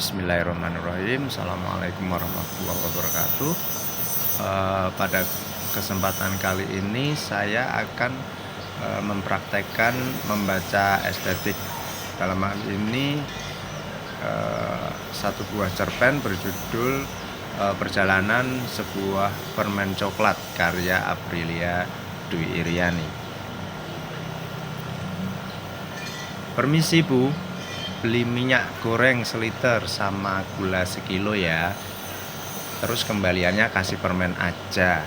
Bismillahirrahmanirrahim. Assalamualaikum warahmatullahi wabarakatuh. Pada kesempatan kali ini saya akan mempraktekkan membaca estetik. Dalam hal ini satu buah cerpen berjudul Perjalanan Sebuah Permen Coklat karya Aprilia Dwi Iriani. Permisi Bu, beli minyak goreng seliter sama gula sekilo ya. Terus kembaliannya kasih permen aja.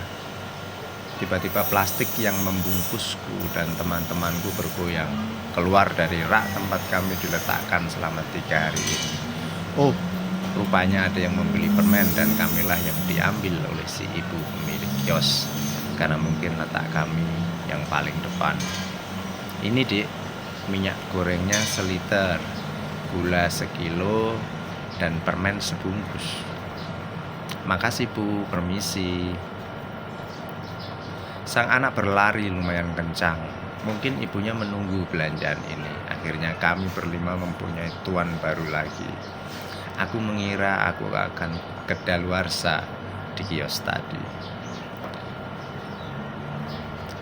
Tiba-tiba plastik yang membungkusku dan teman-temanku bergoyang keluar dari rak tempat kami diletakkan selama 3 hari ini. Oh, rupanya ada yang membeli permen dan kamilah yang diambil oleh si ibu pemilik kios, karena mungkin letak kami yang paling depan. Ini Dik, minyak gorengnya seliter, gula sekilo, dan permen sebungkus. Makasih Bu, permisi. Sang anak berlari lumayan kencang. Mungkin ibunya menunggu belanjaan ini. Akhirnya kami berlima mempunyai tuan baru lagi. Aku mengira aku akan kedaluarsa di kios tadi.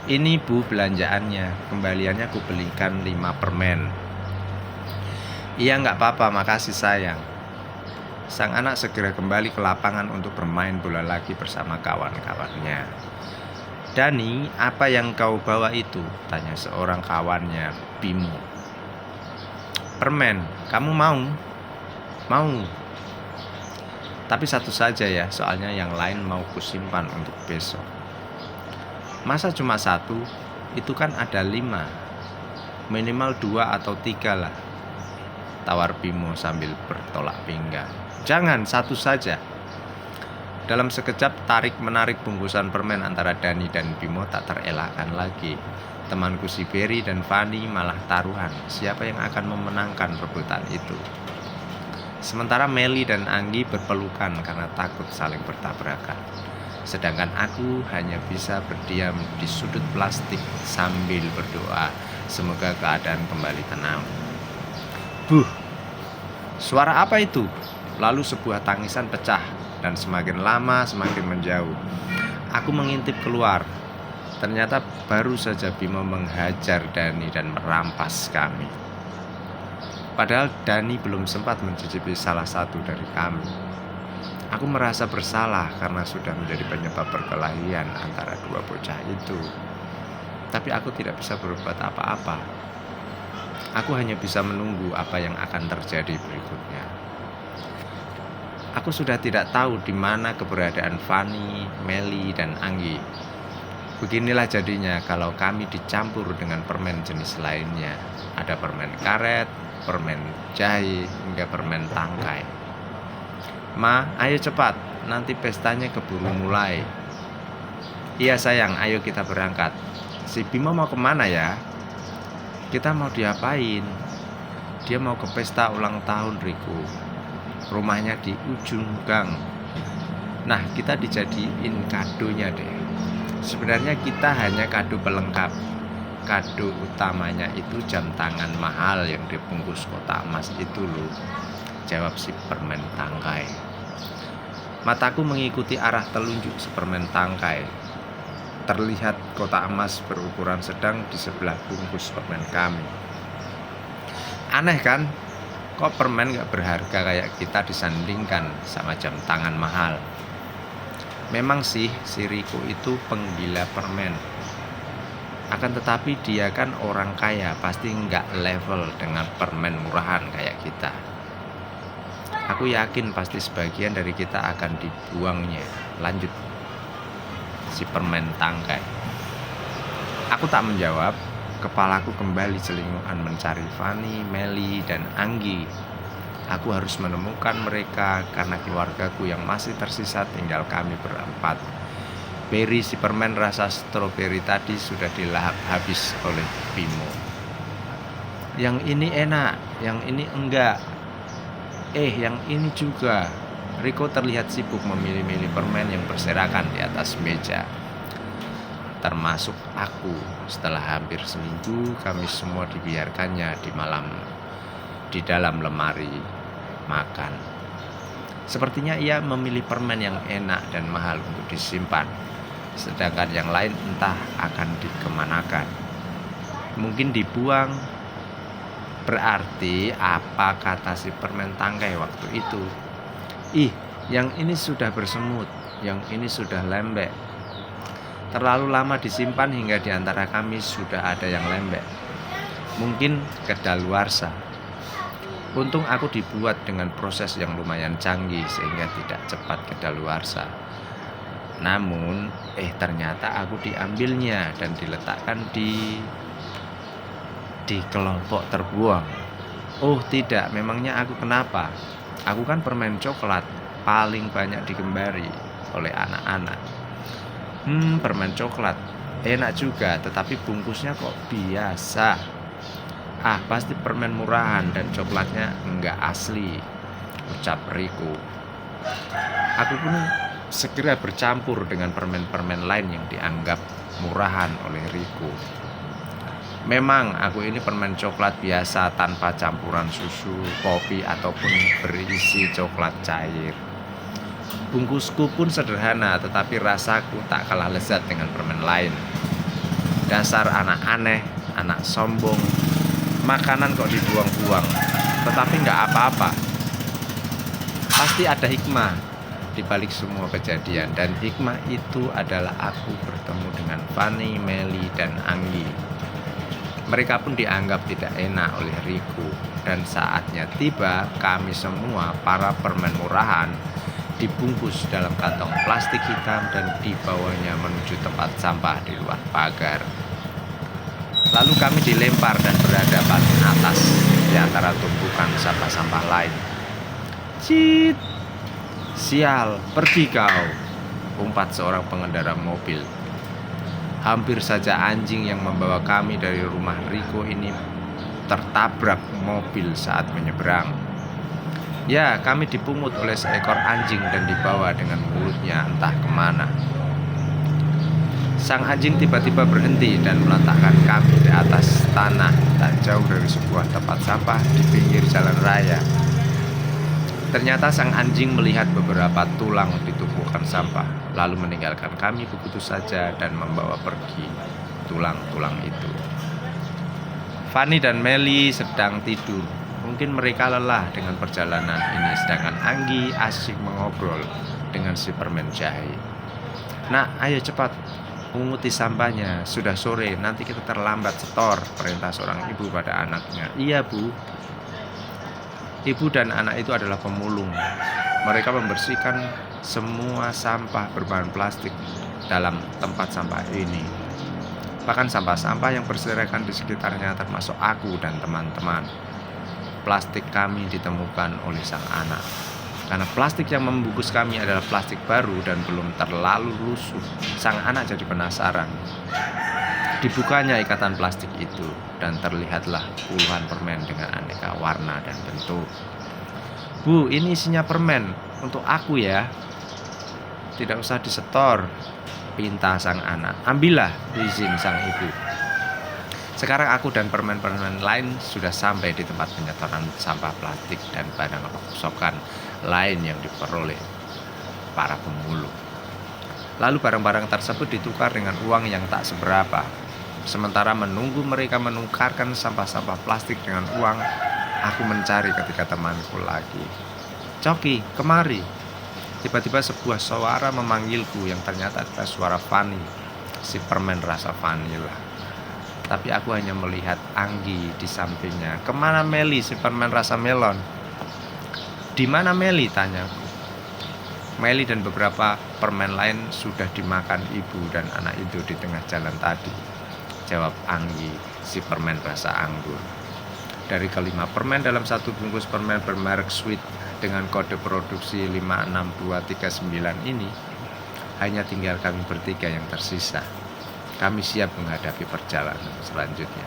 Ini Bu belanjaannya, kembaliannya aku belikan 5 permen. Iya nggak apa-apa, makasih sayang. Sang anak segera kembali ke lapangan untuk bermain bola lagi bersama kawan-kawannya. Dani, apa yang kau bawa itu? Tanya seorang kawannya, Bimo. Permen, kamu mau? Mau. Tapi satu saja ya, soalnya yang lain mau kusimpan untuk besok. Masa cuma 1? Itu kan ada 5. Minimal 2 atau 3 lah, tawar Bimo sambil bertolak pinggang. Jangan, 1 saja. Dalam sekejap tarik-menarik bungkusan permen antara Dani dan Bimo tak terelakkan lagi. Temanku si Berry dan Fanny malah taruhan siapa yang akan memenangkan rebutan itu. Sementara Meli dan Anggi berpelukan karena takut saling bertabrakan. Sedangkan aku hanya bisa berdiam di sudut plastik sambil berdoa semoga keadaan kembali tenang. Buh, suara apa itu? Lalu sebuah tangisan pecah dan semakin lama semakin menjauh. Aku mengintip keluar. Ternyata baru saja Bimo menghajar Dani dan merampas kami. Padahal Dani belum sempat mencicipi salah satu dari kami. Aku merasa bersalah karena sudah menjadi penyebab perkelahian antara 2 bocah itu. Tapi aku tidak bisa berbuat apa-apa. Aku hanya bisa menunggu apa yang akan terjadi berikutnya. Aku sudah tidak tahu di mana keberadaan Fanny, Meli, dan Anggi. Beginilah jadinya kalau kami dicampur dengan permen jenis lainnya. Ada permen karet, permen jahe, hingga permen tangkai. Ma, ayo cepat, nanti pestanya keburu mulai. Iya sayang, ayo kita berangkat. Si Bimo mau kemana ya? Kita mau diapain? Dia mau ke pesta ulang tahun Riku. Rumahnya di ujung gang. Nah, kita dijadiin kadonya deh. Sebenarnya kita hanya kado pelengkap. Kado utamanya itu jam tangan mahal yang dibungkus kotak emas itu loh, jawab si permen tangkai. Mataku mengikuti arah telunjuk si permen tangkai. Terlihat kotak emas berukuran sedang di sebelah bungkus permen kami. Aneh kan? Kok permen gak berharga kayak kita disandingkan sama jam tangan mahal? Memang sih si Riko itu penggila permen. Akan tetapi dia kan orang kaya, pasti gak level dengan permen murahan kayak kita. Aku yakin pasti sebagian dari kita akan dibuangnya. Lanjut si permen tangkai. Aku tak menjawab. Kepalaku kembali celingukan mencari Fanny, Meli, dan Anggi. Aku harus menemukan mereka karena keluargaku yang masih tersisa tinggal kami berempat. Berry si permen rasa stroberi tadi sudah dilahap habis oleh Bimo. Yang ini enak, yang ini enggak. Yang ini juga. Riko terlihat sibuk memilih-milih permen yang berserakan di atas meja. Termasuk aku. Setelah hampir seminggu kami semua dibiarkannya di dalam lemari makan. Sepertinya ia memilih permen yang enak dan mahal untuk disimpan, sedangkan yang lain entah akan dikemanakan. Mungkin dibuang. Berarti apa kata si permen tangkai waktu itu? Ih, yang ini sudah bersemut, yang ini sudah lembek. Terlalu lama disimpan hingga di antara kami sudah ada yang lembek. Mungkin kedaluarsa. Untung aku dibuat dengan proses yang lumayan canggih sehingga tidak cepat kedaluarsa. Namun, ternyata aku diambilnya dan diletakkan di kelompok terbuang. Oh tidak, memangnya aku kenapa? Aku kan permen coklat paling banyak digembari oleh anak-anak. Permen coklat enak juga, tetapi bungkusnya kok biasa. Pasti permen murahan dan coklatnya enggak asli, ucap Riko. Aku pun segera bercampur dengan permen-permen lain yang dianggap murahan oleh Riko. Memang aku ini permen coklat biasa tanpa campuran susu, kopi, ataupun berisi coklat cair. Bungkusku pun sederhana, tetapi rasaku tak kalah lezat dengan permen lain. Dasar anak aneh, anak sombong. Makanan kok dibuang-buang, tetapi nggak apa-apa. Pasti ada hikmah di balik semua kejadian, dan hikmah itu adalah aku bertemu dengan Fanny, Meli, dan Anggi. Mereka pun dianggap tidak enak oleh Riko, dan saatnya tiba kami semua para permen murahan dibungkus dalam kantong plastik hitam dan dibawanya menuju tempat sampah di luar pagar. Lalu kami dilempar dan berhadapan atas di antara tumpukan sampah-sampah lain. Cit, sial, pergi kau, umpat seorang pengendara mobil. Hampir saja anjing yang membawa kami dari rumah Riko ini tertabrak mobil saat menyeberang. Ya, kami dipungut oleh seekor anjing dan dibawa dengan mulutnya entah kemana. Sang anjing tiba-tiba berhenti dan meletakkan kami di atas tanah tak jauh dari sebuah tempat sampah di pinggir jalan raya. Ternyata sang anjing melihat beberapa tulang di tumpukan sampah, lalu meninggalkan kami begitu saja dan membawa pergi tulang-tulang itu. Fanny dan Meli sedang tidur. Mungkin mereka lelah dengan perjalanan ini, sedangkan Anggi asyik mengobrol dengan si permen jahe. Nak, ayo cepat menguti sampahnya. Sudah sore, nanti kita terlambat setor, perintah seorang ibu pada anaknya. Iya, Bu. Ibu dan anak itu adalah pemulung. Mereka membersihkan semua sampah berbahan plastik dalam tempat sampah ini. Bahkan sampah-sampah yang berserakan di sekitarnya termasuk aku dan teman-teman. Plastik kami ditemukan oleh sang anak. Karena plastik yang membungkus kami adalah plastik baru dan belum terlalu lusuh, sang anak jadi penasaran. Dibukanya ikatan plastik itu dan terlihatlah puluhan permen dengan aneka warna dan bentuk. Bu, ini isinya permen untuk aku ya. Tidak usah disetor, pinta sang anak. Ambillah, izin sang ibu. Sekarang aku dan permen-permen lain sudah sampai di tempat penyetoran sampah plastik dan barang rongsokan lain yang diperoleh para pemulung. Lalu barang-barang tersebut ditukar dengan uang yang tak seberapa. Sementara menunggu mereka menukarkan sampah-sampah plastik dengan uang, aku mencari ketika temanku lagi. Coki, kemari. Tiba-tiba sebuah suara memanggilku yang ternyata adalah suara Fanny, si permen rasa vanila. Tapi aku hanya melihat Anggi di sampingnya. Kemana Meli, si permen rasa melon? Di mana Meli, tanyaku. Meli dan beberapa permen lain sudah dimakan ibu dan anak itu di tengah jalan tadi, jawab Anggi, si permen rasa anggur. Dari kelima permen dalam satu bungkus permen bermerek Sweet dengan kode produksi 56239 ini, hanya tinggal kami bertiga yang tersisa. Kami siap menghadapi perjalanan selanjutnya.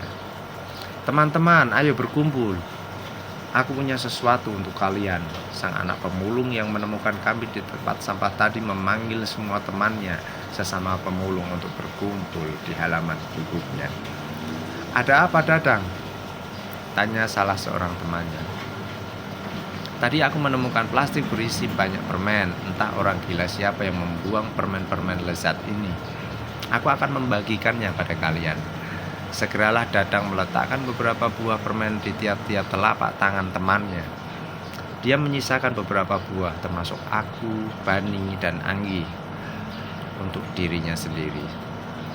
Teman-teman, ayo berkumpul. Aku punya sesuatu untuk kalian. Sang anak pemulung yang menemukan kami di tempat sampah tadi memanggil semua temannya sesama pemulung untuk berkumpul di halaman gubuknya. Ada apa, Dadang? Tanya salah seorang temannya. Tadi aku menemukan plastik berisi banyak permen. Entah orang gila siapa yang membuang permen-permen lezat ini. Aku akan membagikannya pada kalian. Segeralah Dadang meletakkan beberapa buah permen di tiap-tiap telapak tangan temannya. Dia menyisakan beberapa buah, termasuk aku, Bani, dan Anggi, untuk dirinya sendiri.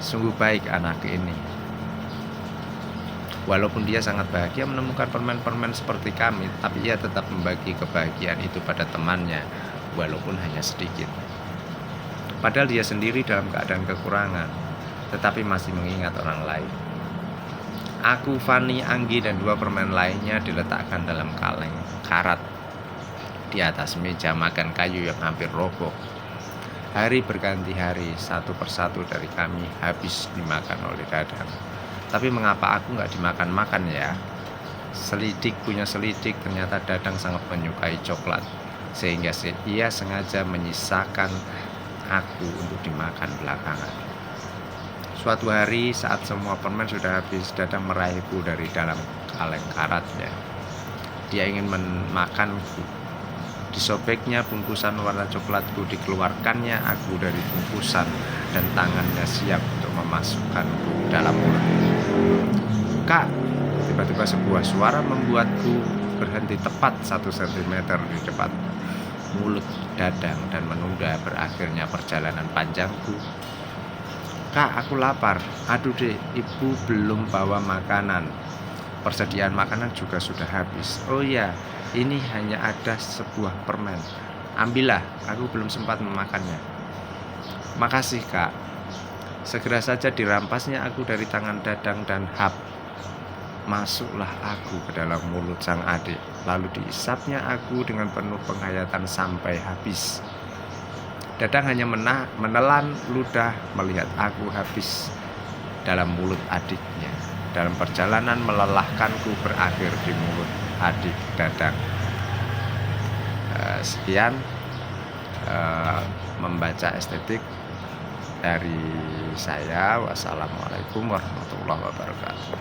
Sungguh baik anak ini. Walaupun dia sangat bahagia menemukan permen-permen seperti kami, tapi ia tetap membagi kebahagiaan itu pada temannya, walaupun hanya sedikit. Padahal dia sendiri dalam keadaan kekurangan, tetapi masih mengingat orang lain. Aku, Fani, Anggi, dan 2 permen lainnya diletakkan dalam kaleng karat di atas meja makan kayu yang hampir roboh. Hari berganti hari, satu persatu dari kami habis dimakan oleh Dadang. Tapi mengapa aku nggak dimakan-makan ya? Selidik punya selidik, ternyata Dadang sangat menyukai coklat, sehingga ia sengaja menyisakan aku untuk dimakan belakangan. Suatu hari saat semua permen sudah habis, Dadang meraihku dari dalam kaleng karatnya. Dia ingin memakanku. Disobeknya bungkusan warna coklatku, dikeluarkannya aku dari bungkusan, dan tangannya siap untuk memasukkanku dalam mulut. Kak, tiba-tiba sebuah suara membuatku berhenti tepat 1 cm di depan mulut Dadang dan menunda berakhirnya perjalanan panjangku. Kak, aku lapar. Aduh deh, ibu belum bawa makanan. Persediaan makanan juga sudah habis. Oh ya, ini hanya ada sebuah permen. Ambillah, aku belum sempat memakannya. Makasih kak. Segera saja dirampasnya aku dari tangan Dadang dan hap. Masuklah aku ke dalam mulut sang adik. Lalu diisapnya aku dengan penuh penghayatan sampai habis. Dadang hanya menelan ludah melihat aku habis dalam mulut adiknya. Dalam perjalanan melelahkanku berakhir di mulut adik Dadang. Sekian membaca estetik dari saya. Wassalamualaikum warahmatullahi wabarakatuh.